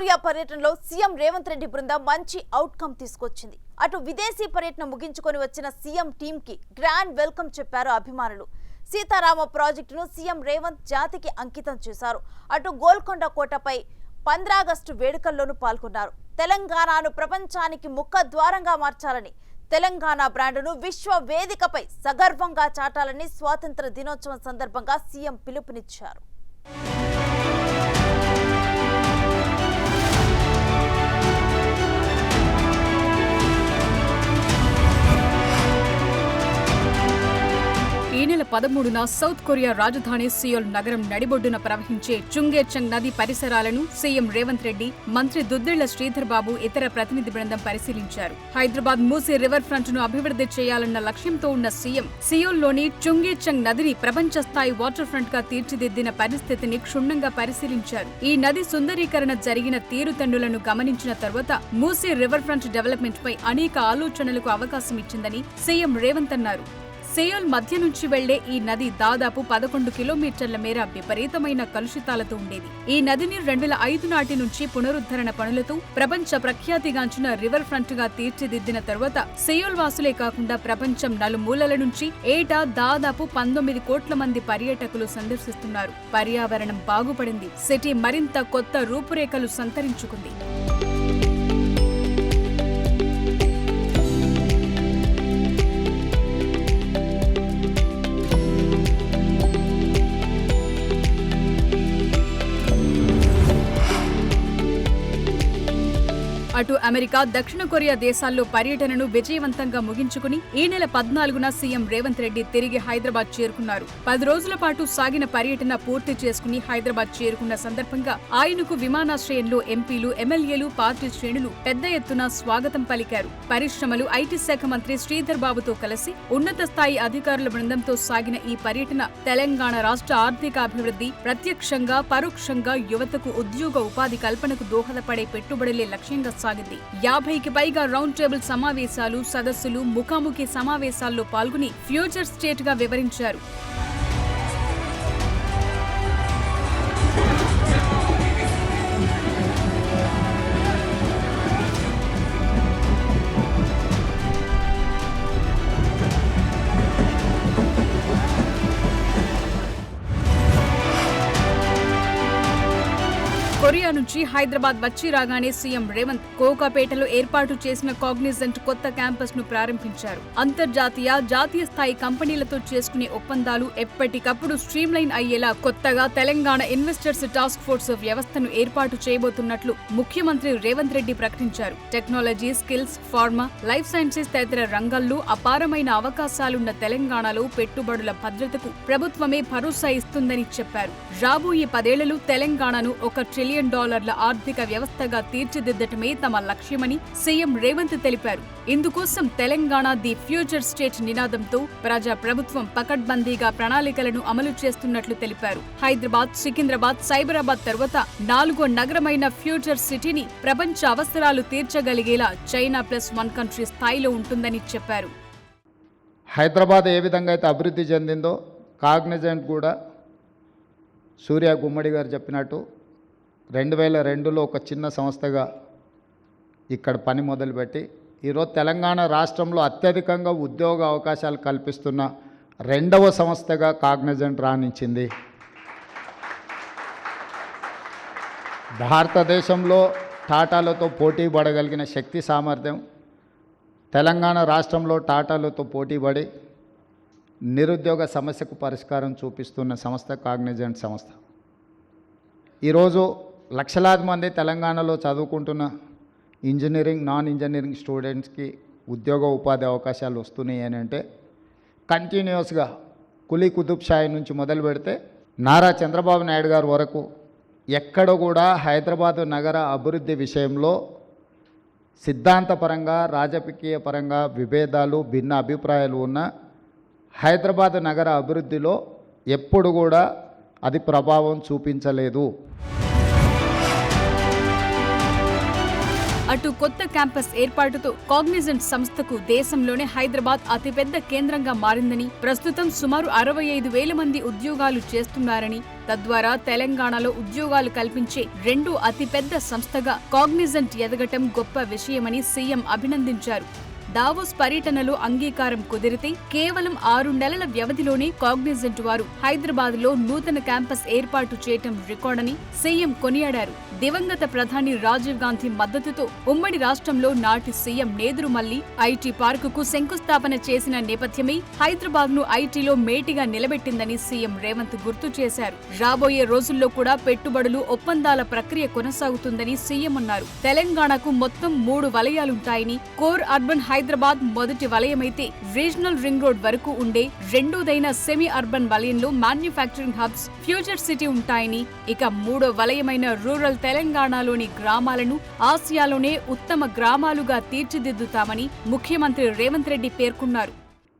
Korea పర్యటనలో CM Revanth Reddy బృందం మంచి అవుట్కమ్ తీసుకొచ్చింది. అటు విదేశీ పర్యటన ముగించుకొని వచ్చిన సీఎం టీమ్ కి గ్రాండ్ వెల్కమ్ చెప్పారు అభిమానులు. సీతారామ ప్రాజెక్టును సీఎం రేవంత్ జాతికి అంకితం చేశారు. అటు గోల్కొండ కోటపై 15 ఆగస్టు వేడుకల్లోనూ పాల్గొన్నారు. తెలంగాణను ప్రపంచానికి ముఖద్వారంగా మార్చాలని, తెలంగాణ బ్రాండును విశ్వ వేదికపై సగర్వంగా చాటాలని స్వాతంత్ర దినోత్సవం సందర్భంగా సీఎం పిలుపునిచ్చారు. ఈ నెల 13న సౌత్ కొరియా రాజధాని సియోల్ నగరం నడిబొడ్డున ప్రవహించే చుంగేచంగ్ నది పరిసరాలను సీఎం రేవంత్ రెడ్డి, మంత్రి దుద్దిళ్ల శ్రీధర్ బాబు ఇతర ప్రతినిధి బృందం పరిశీలించారు. హైదరాబాద్ మూసీ రివర్ ఫ్రంట్ ను అభివృద్ధి చేయాలన్న లక్ష్యంతో ఉన్న సీఎం సియోల్లోని చుంగేచంగ్ నదిని ప్రపంచ స్థాయి వాటర్ ఫ్రంట్ గా తీర్చిదిద్దిన పరిస్థితిని క్షుణ్ణంగా పరిశీలించారు. ఈ నది సుందరీకరణ జరిగిన తీరుతెన్నులను గమనించిన తర్వాత మూసీ రివర్ ఫ్రంట్ డెవలప్మెంట్ పై అనేక ఆలోచనలకు అవకాశం ఇచ్చిందని సీఎం రేవంత్ అన్నారు. సియోల్ మధ్య నుంచి వెళ్లే ఈ నది దాదాపు 11 కిలోమీటర్ల మేర విపరీతమైన కలుషితాలతో ఉండేది. ఈ నదిని 2005 నాటి నుంచి పునరుద్ధరణ పనులతో ప్రపంచ ప్రఖ్యాతిగాంచిన రివర్ ఫ్రంట్ గా తీర్చిదిద్దిన తరువాత సియోల్ వాసులే కాకుండా ప్రపంచం నలుమూలల నుంచి ఏటా దాదాపు 19 కోట్ల మంది పర్యాటకులు సందర్శిస్తున్నారు. పర్యావరణం బాగుపడింది. సిటీ మరింత కొత్త రూపురేఖలు సంతరించుకుంది. అటు అమెరికా, దక్షిణ కొరియా దేశాల్లో పర్యటనను విజయవంతంగా ముగించుకుని ఈ నెల 14న సీఎం రేవంత్ రెడ్డి తిరిగి హైదరాబాద్ చేరుకున్నారు. 10 రోజుల పాటు సాగిన పర్యటన పూర్తి చేసుకుని హైదరాబాద్ చేరుకున్న సందర్భంగా ఆయనకు విమానాశ్రయంలో ఎంపీలు, ఎమ్మెల్యేలు, పార్టీ శ్రేణులు పెద్ద ఎత్తున స్వాగతం పలికారు. పరిశ్రమలు, ఐటీ శాఖ మంత్రి శ్రీధర్ బాబుతో కలిసి ఉన్నత స్థాయి అధికారుల బృందంతో సాగిన ఈ పర్యటన తెలంగాణ రాష్ట్ర ఆర్థిక అభివృద్ధి, ప్రత్యక్షంగా పరోక్షంగా యువతకు ఉద్యోగ ఉపాధి కల్పనకు దోహదపడే పెట్టుబడులే లక్ష్యంగా సాగింది. 50కి పైగా రౌండ్ టేబుల్ సమావేశాలు, సదస్సులు, ముఖాముఖి సమావేశాల్లో పాల్గొని ఫ్యూచర్ స్టేట్ గా వివరించారు. కొరియా నుంచి హైదరాబాద్ వచ్చి రాగానే సీఎం రేవంత్ కోకాపేటలో ఏర్పాటు చేసిన కాగ్నిజెంట్ కొత్త క్యాంపస్ ను ప్రారంభించారు. అంతర్జాతీయ, జాతీయ స్థాయి కంపెనీలతో చేసుకునే ఒప్పందాలు ఎప్పటికప్పుడు స్ట్రీమ్లైన్ అయ్యేలా కొత్తగా తెలంగాణ ఇన్వెస్టర్స్ టాస్క్ ఫోర్స్ వ్యవస్థను ఏర్పాటు చేయబోతున్నట్లు ముఖ్యమంత్రి రేవంత్ రెడ్డి ప్రకటించారు. Technology, skills, pharma, life sciences తదితర రంగాల్లో అపారమైన అవకాశాలున్న తెలంగాణలో పెట్టుబడుల భద్రతకు ప్రభుత్వమే భరోసా ఇస్తుందని చెప్పారు. రాబోయే 10 ఏళ్లలో తెలంగాణను $1 ట్రిలియన్ ఆర్థిక వ్యవస్థగా తీర్చిదిద్దటమే తమ లక్ష్యమని సీఎం రేవంత్ తెలిపారు. ఇందుకోసం తెలంగాణ ది ఫ్యూచర్ స్టేట్ నినాదంతో ప్రజా ప్రభుత్వం పకడ్బందీగా ప్రణాళికలను అమలు చేస్తున్నట్లు తెలిపారు. హైదరాబాద్, సికింద్రాబాద్, సైబరాబాద్ తర్వాత 4వ నగరమైన ఫ్యూచర్ సిటీని ప్రపంచ అవసరాలు తీర్చగలిగేలా చైనా +1 కంట్రీ స్థాయిలో ఉంటుందని చెప్పారు. హైదరాబాద్ ఏ విధంగా అయితే అభివృద్ధి చెందిందో కాగ్నిజెంట్ కూడా సూర్య గుమ్మడి గారు చెప్పినట్టు 2002లో ఒక చిన్న సంస్థగా ఇక్కడ పని మొదలుపెట్టి ఈరోజు తెలంగాణ రాష్ట్రంలో అత్యధికంగా ఉద్యోగ అవకాశాలు కల్పిస్తున్న 2వ సంస్థగా కాగ్నిజెంట్ రాణించింది. భారతదేశంలో టాటాలతో పోటీ పడగలిగిన శక్తి సామర్థ్యం తెలంగాణ రాష్ట్రంలో టాటాలతో పోటీపడి నిరుద్యోగ సమస్యకు పరిష్కారం చూపిస్తున్న సంస్థ కాగ్నిజెంట్ సంస్థ. ఈరోజు లక్షలాది మంది తెలంగాణలో చదువుకుంటున్న ఇంజనీరింగ్, నాన్ ఇంజనీరింగ్ స్టూడెంట్స్కి ఉద్యోగ ఉపాధి అవకాశాలు వస్తున్నాయి అని అంటే కంటిన్యూస్గా కులీ కుతుబ్ షాయి నుంచి మొదలు పెడితే నారా చంద్రబాబు నాయుడు గారి వరకు ఎక్కడ కూడా హైదరాబాదు నగర అభివృద్ధి విషయంలో సిద్ధాంతపరంగా, రాజకీయ పరంగా విభేదాలు, భిన్న అభిప్రాయాలు ఉన్న హైదరాబాదు నగర అభివృద్ధిలో ఎప్పుడు కూడా అది ప్రభావం చూపించలేదు. అటు కొత్త క్యాంపస్ ఏర్పాటుతో కాగ్నిజెంట్ సంస్థకు దేశంలోనే హైదరాబాద్ అతిపెద్ద కేంద్రంగా మారిందని, ప్రస్తుతం సుమారు 65,000 మంది ఉద్యోగాలు చేస్తున్నారని, తద్వారా తెలంగాణలో ఉద్యోగాలు కల్పించే రెండో అతిపెద్ద సంస్థగా కాగ్నిజెంట్ ఎదగటం గొప్ప విషయమని సీఎం అభినందించారు. దావోస్ పర్యటనలో అంగీకారం కుదిరితే కేవలం 6 నెలల వ్యవధిలోనే కాగ్నిజెంట్ వారు హైదరాబాద్ లో నూతన క్యాంపస్ ఏర్పాటు చేయటం రికార్డని సీఎం కొనియాడారు. దివంగత ప్రధాని రాజీవ్ గాంధీ మద్దతుతో ఉమ్మడి రాష్ట్రంలో నాటి సీఎం నేదురుమల్లి ఐటీ పార్కుకు శంకుస్థాపన చేసిన నేపథ్యమే హైదరాబాద్ ను ఐటీలో మేటిగా నిలబెట్టిందని సీఎం రేవంత్ గుర్తు చేశారు. రాబోయే రోజుల్లో కూడా పెట్టుబడులు, ఒప్పందాల ప్రక్రియ కొనసాగుతుందని సీఎం అన్నారు. తెలంగాణకు మొత్తం 3 వలయాలుంటాయని, కోర్ అర్బన్ హైదరాబాద్ మొదటి వలయమైతే రీజనల్ రింగ్ రోడ్ వరకు ఉండే రెండోదైన సెమీ అర్బన్ వలయంలో మ్యానుఫ్యాక్చరింగ్ హబ్స్, ఫ్యూచర్ సిటీ ఉంటాయని, ఇక మూడో వలయమైన రూరల్ తెలంగాణలోని గ్రామాలను ఆసియాలోనే ఉత్తమ గ్రామాలుగా తీర్చిదిద్దుతామని ముఖ్యమంత్రి రేవంత్ రెడ్డి పేర్కొన్నారు.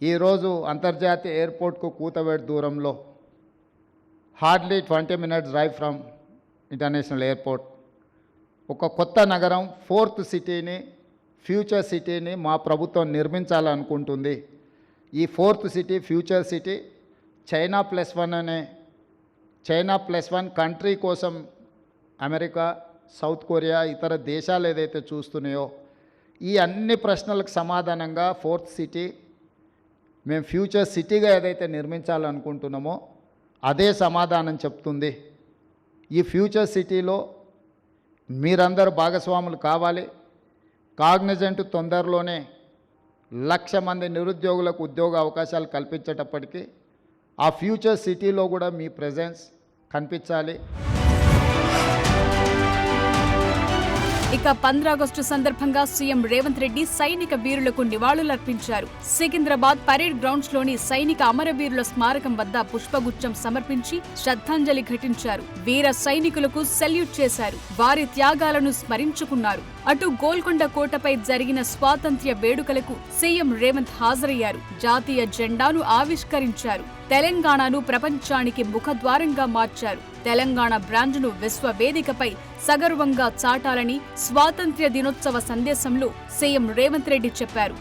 ఈరోజు అంతర్జాతీయ ఎయిర్పోర్ట్కు కూతవేటు దూరంలో, hardly 20 minutes drive from international airport, ఒక కొత్త నగరం, 4th సిటీని, ఫ్యూచర్ సిటీని మా ప్రభుత్వం నిర్మించాలనుకుంటుంది. ఈ 4th city, future city China plus one country కోసం అమెరికా, సౌత్ కొరియా, ఇతర దేశాలు ఏదైతే చూస్తున్నాయో ఈ అన్ని ప్రశ్నలకు సమాధానంగా 4th సిటీ మేము ఫ్యూచర్ సిటీగా ఏదైతే నిర్మించాలనుకుంటున్నామో అదే సమాధానం చెప్తుంది. ఈ ఫ్యూచర్ సిటీలో మీరందరూ భాగస్వాములు కావాలి. కాగ్నిజెంట్ తొందరలోనే 1,00,000 మంది నిరుద్యోగులకు ఉద్యోగ అవకాశాలు కల్పించేటప్పటికీ ఆ ఫ్యూచర్ సిటీలో కూడా మీ ప్రెజెన్స్ కనిపించాలి. ఇక 15 ఆగస్టు సందర్భంగా సీఎం రేవంత్ రెడ్డి సైనిక వీరులకు నివాళులర్పించారు. సికింద్రాబాద్ పరేడ్ గ్రౌండ్స్ లోని సైనిక అమరవీరుల స్మారకం వద్ద పుష్పగుచ్చం సమర్పించి శ్రద్ధాంజలి ఘటించారు. వీర సైనికులకు సెల్యూట్ చేశారు. వారి త్యాగాలను స్మరించుకున్నారు. అటు గోల్కొండ కోటపై జరిగిన స్వాతంత్ర్య వేడుకలకు సీఎం రేవంత్ హాజరయ్యారు. జాతీయ జెండాను ఆవిష్కరించారు. తెలంగాణను ప్రపంచానికి ముఖద్వారంగా మార్చారు. తెలంగాణ బ్రాండ్ను విశ్వవేదికపై సగర్వంగా చాటాలని స్వాతంత్ర్య దినోత్సవ సందేశంలో సీఎం రేవంత్ రెడ్డి చెప్పారు.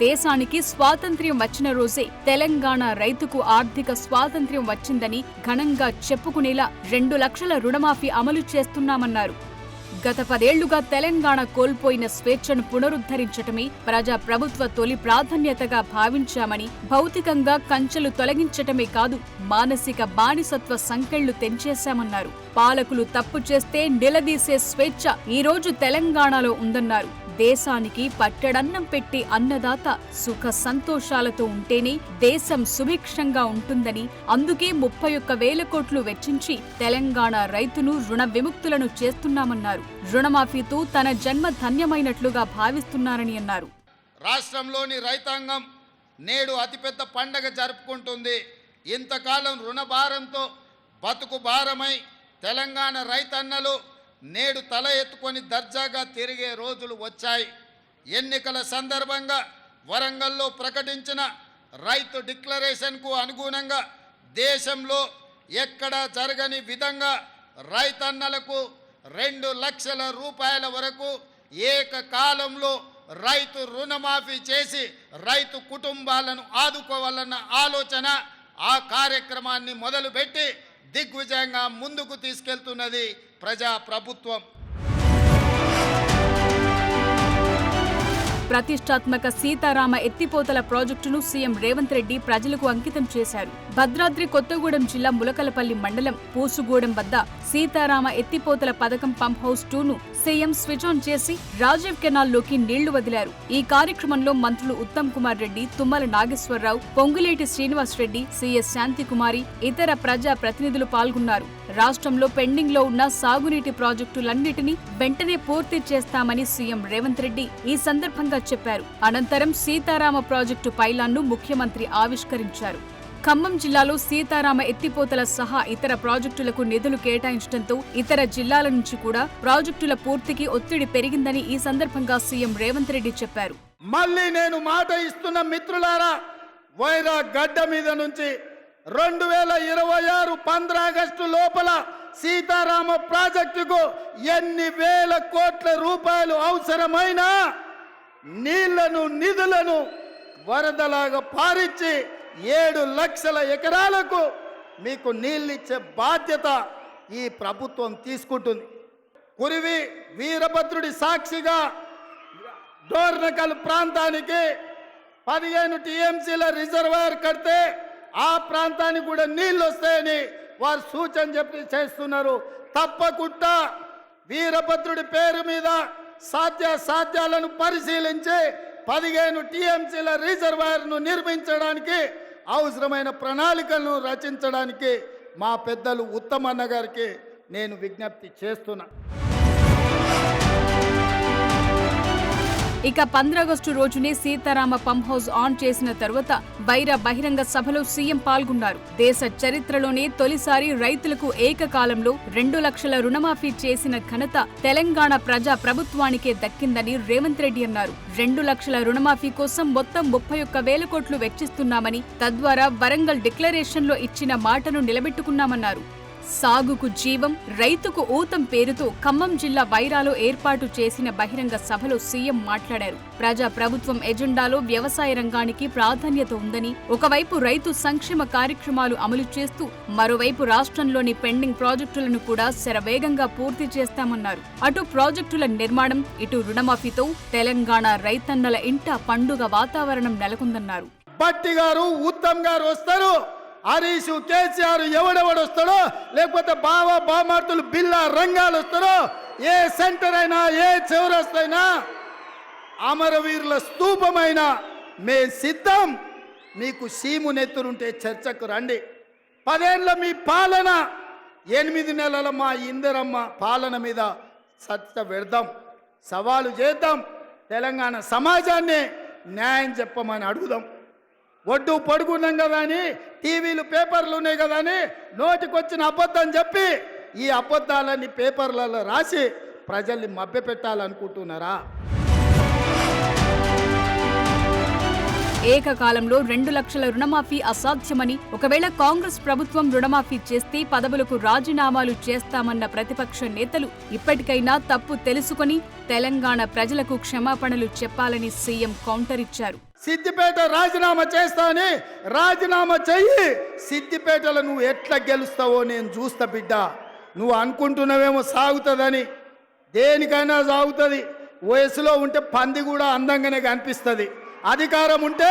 దేశానికి స్వాతంత్ర్యం వచ్చిన రోజే తెలంగాణ రైతుకు ఆర్థిక స్వాతంత్ర్యం వచ్చిందని ఘనంగా చెప్పుకునేలా 2 లక్షల రుణమాఫీ అమలు చేస్తున్నామన్నారు. గత 10 ఏళ్లుగా తెలంగాణ కోల్పోయిన స్వేచ్ఛను పునరుద్ధరించటమే ప్రజా ప్రభుత్వ తొలి ప్రాధాన్యతగా భావించామని, భౌతికంగా కంచెలు తొలగించటమే కాదు మానసిక బానిసత్వ సంకెళ్లు తెంచేశామన్నారు. పాలకులు తప్పు చేస్తే నిలదీసే స్వేచ్ఛ ఈరోజు తెలంగాణలో ఉందన్నారు. దేశానికి పట్టెడన్నం పెట్టి అన్నదాత సుఖ సంతోషాలతో ఉంటేనే దేశం సుభిక్షంగా ఉంటుందని, అందుకే 31,000 కోట్లు వెచ్చించి తెలంగాణ రైతును రుణ విముక్తులను చేస్తున్నామన్నారు. రుణమాఫీతో తన జన్మ ధన్యమైనట్లుగా భావిస్తున్నారని అన్నారు. రాష్ట్రంలోని రైతాంగం నేడు అతిపెద్ద పండగ జరుపుకుంటుంది. ఇంతకాలం రుణభారంతో బతుకు భారమై తెలంగాణ రైతన్నలు నేడు తల ఎత్తుకొని దర్జాగా తిరిగే రోజులు వచ్చాయి. ఎన్నికల సందర్భంగా వరంగల్లో ప్రకటించిన రైతు డిక్లరేషన్కు అనుగుణంగా దేశంలో ఎక్కడా జరగని విధంగా రైతన్నలకు 2 లక్షల రూపాయల వరకు ఏకకాలంలో రైతు రుణమాఫీ చేసి రైతు కుటుంబాలను ఆదుకోవాలన్న ఆలోచన, ఆ కార్యక్రమాన్ని మొదలుపెట్టి దిగ్విజయంగా ముందుకు తీసుకెళ్తున్నది ప్రజా ప్రభుత్వం. ప్రతిష్టాత్మక సీతారామ ఎత్తిపోతల ప్రాజెక్టును సీఎం రేవంత్ రెడ్డి ప్రజలకు అంకితం చేశారు. భద్రాద్రి కొత్తగూడెం జిల్లా ములకలపల్లి మండలం పూసుగూడెం వద్ద సీతారామ ఎత్తిపోతల పథకం పంప్ హౌస్ 2ను సీఎం స్విచ్ ఆన్ చేసి రాజీవ్ కెనాల్లోకి నీళ్లు వదిలారు. ఈ కార్యక్రమంలో మంత్రులు ఉత్తమ్ కుమార్ రెడ్డి, తుమ్మల నాగేశ్వరరావు, పొంగులేటి శ్రీనివాస్ రెడ్డి, సిఎస్ శాంతికుమారి, ఇతర ప్రజా ప్రతినిధులు పాల్గొన్నారు. రాష్ట్రంలో పెండింగ్ లో ఉన్న సాగునీటి ప్రాజెక్టులన్నిటినీ వెంటనే పూర్తి చేస్తామని సీఎం రేవంత్ రెడ్డి ఈ సందర్భంగా చెప్పారు. అనంతరం సీతారామ ప్రాజెక్టు పైలాన్ను ముఖ్యమంత్రి ఆవిష్కరించారు. ఖమ్మం జిల్లాలో సీతారామ ఎత్తిపోతల సహా ఇతర ప్రాజెక్టులకు నిధులు కేటాయించడంతో ఇతర జిల్లాల నుంచి కూడా ప్రాజెక్టుల పూర్తికి ఒత్తిడి పెరిగిందని ఈ సందర్భంగా సీఎం రేవంత్ రెడ్డి చెప్పారు. మళ్ళీ నేను మాట ఇస్తున్న మిత్రులారా, వైరా గడ్డ మీద నుంచి 2026 15 ఆగస్టు లోపల సీతారామ ప్రాజెక్టుకు ఎన్ని వేల కోట్ల రూపాయలు అవసరమైనా నీళ్లను నిధులను వరదలాగా పారించి 7 లక్షల ఎకరాలకు మీకు నీళ్ళిచ్చే బాధ్యత ఈ ప్రభుత్వం తీసుకుంటుంది. కురివి వీరభద్రుడి సాక్షిగా డోర్నకల్ ప్రాంతానికి 15 టీఎంసీల రిజర్వాయర్ కడితే ఆ ప్రాంతానికి కూడా నీళ్ళు వస్తాయని వారు సూచన చెప్పి చేస్తున్నారు. తప్పకుండా వీరభద్రుడి పేరు మీద సాధ్యాలను పరిశీలించి 15 టీఎంసీల రిజర్వాయర్ను నిర్మించడానికి అవసరమైన ప్రణాళికలను రచించడానికి మా పెద్దలు ఉత్తమన్న గారికి నేను విజ్ఞప్తి చేస్తున్నా. ఇక 15 ఆగస్టు రోజునే సీతారామ పంప్ హౌస్ ఆన్ చేసిన తరువాత వైరా బహిరంగ సభలో సీఎం పాల్గొన్నారు. దేశ చరిత్రలోనే తొలిసారి రైతులకు ఏకకాలంలో 2 లక్షల రుణమాఫీ చేసిన ఘనత తెలంగాణ ప్రజా ప్రభుత్వానికే దక్కిందని రేవంత్ రెడ్డి అన్నారు. 2 లక్షల రుణమాఫీ కోసం మొత్తం 31,000 కోట్లు వెచ్చిస్తున్నామని, తద్వారా వరంగల్ డిక్లరేషన్లో ఇచ్చిన మాటను నిలబెట్టుకున్నామన్నారు. సాగుకు జీవం, రైతుకు ఊతం పేరుతో ఖమ్మం జిల్లా వైరాలో ఏర్పాటు చేసిన బహిరంగ సభలో సీఎం మాట్లాడారు. ప్రజా ప్రభుత్వం ఎజెండాలో వ్యవసాయ రంగానికి ప్రాధాన్యత ఉందని, ఒకవైపు రైతు సంక్షేమ కార్యక్రమాలు అమలు చేస్తూ మరోవైపు రాష్ట్రంలోని పెండింగ్ ప్రాజెక్టులను కూడా శరవేగంగా పూర్తి చేస్తామన్నారు. అటు ప్రాజెక్టుల నిర్మాణం, ఇటు రుణమాఫీతో తెలంగాణ రైతన్నల ఇంట పండుగ వాతావరణం నెలకొందన్నారు. భట్టి గారు, ఉత్తమ్ గారు వస్తారు, హరీష్, కేసీఆర్ ఎవడెవడు వస్తాడో, లేకపోతే బామార్తులు బిల్లా రంగాలు వస్తారో, ఏ సెంటర్ అయినా ఏ చౌరస్తైనా అమరవీరుల స్తూపమైనా మే సిద్ధం. మీకు సీము నెత్తురుంటే చర్చకు రండి. 10 ఏళ్ల మీ పాలన, 8 నెలల మా ఇందిరమ్మ పాలన మీద చర్చ పెడదాం, సవాలు చేద్దాం. తెలంగాణ సమాజాన్ని న్యాయం చెప్పమని అడుగుదాం. ఒడ్డు పడుకున్నాం కదా అని, టీవీలు పేపర్లు ఉన్నాయి కదా అని నోటికొచ్చిన అబద్ధం చెప్పి ఈ అబద్ధాలన్నీ పేపర్లలో రాసి ప్రజల్ని మభ్యపెట్టాలనుకుంటున్నారా? ఏకకాలంలో 2 లక్షల రుణమాఫీ అసాధ్యమని, ఒకవేళ కాంగ్రెస్ ప్రభుత్వం రుణమాఫీ చేస్తే పదవులకు రాజీనామాలు చేస్తామన్న ప్రతిపక్ష నేతలు ఇప్పటికైనా తప్పు తెలుసుకొని తెలంగాణ ప్రజలకు క్షమాపణలు చెప్పాలని సీఎం కౌంటర్ ఇచ్చారు. సిద్దిపేట రాజీనామా చేస్తావని రాజీనామా చెయ్యి. సిద్దిపేటలో నువ్వు ఎట్లా గెలుస్తావో నేను చూస్తా బిడ్డ. నువ్వు అనుకుంటున్నావేమో సాగుతుందని, దేనికైనా సాగుతుంది. వయసులో ఉంటే పంది కూడా అందంగానే కనిపిస్తుంది. అధికారం ఉంటే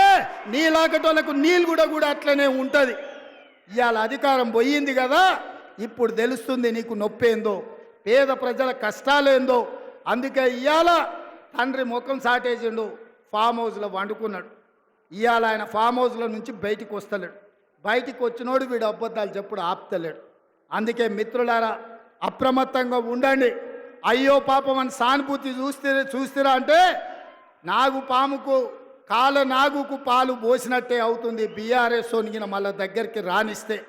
నీలాకటోళ్ళకు నీళ్ళు కూడా అట్లనే ఉంటుంది. ఇవాళ అధికారం పోయింది కదా, ఇప్పుడు తెలుస్తుంది నీకు నొప్పి ఏందో, పేద ప్రజల కష్టాలేందో. అందుకే ఇవాళ తండ్రి ముఖం సాటేసిండు, ఫామ్ హౌస్లో వండుకున్నాడు. ఇవాళ ఆయన ఫామ్ హౌస్లో నుంచి బయటికి వస్తలేడు. బయటికి వచ్చినోడు వీడు అబద్ధాలు చెప్పుడు ఆపుతలేడు. అందుకే మిత్రులారా, అప్రమత్తంగా ఉండండి. అయ్యో పాపం అని సానుభూతి చూస్తారా అంటే నాగుపాముకు నాగుకు పాలు పోసినట్టే అవుతుంది. బీఆర్ఎస్ వణిగిన మళ్ళీ దగ్గరికి రానిస్తే.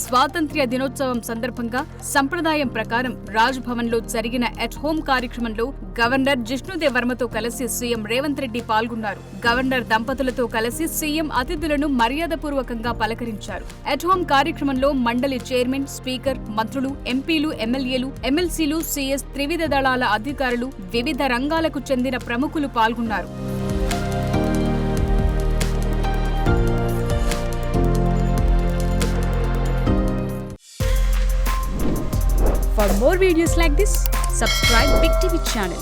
స్వాతంత్ర్య దినోత్సవం సందర్భంగా సంప్రదాయం ప్రకారం రాజ్భవన్లో జరిగిన ఎట్ హోమ్ కార్యక్రమంలో గవర్నర్ జిష్ణుదేవ్ వర్మతో కలిసి సీఎం రేవంత్ రెడ్డి పాల్గొన్నారు. గవర్నర్ దంపతులతో కలిసి సీఎం అతిథులను మర్యాదపూర్వకంగా పలకరించారు. ఎట్ హోమ్ కార్యక్రమంలో మండలి చైర్మన్, స్పీకర్, మంత్రులు, ఎంపీలు, ఎమ్మెల్యేలు, ఎమ్మెల్సీలు, సీఎస్, త్రివిధ దళాల అధికారులు, వివిధ రంగాలకు చెందిన ప్రముఖులు పాల్గొన్నారు. For more videos like this, subscribe Big TV channel.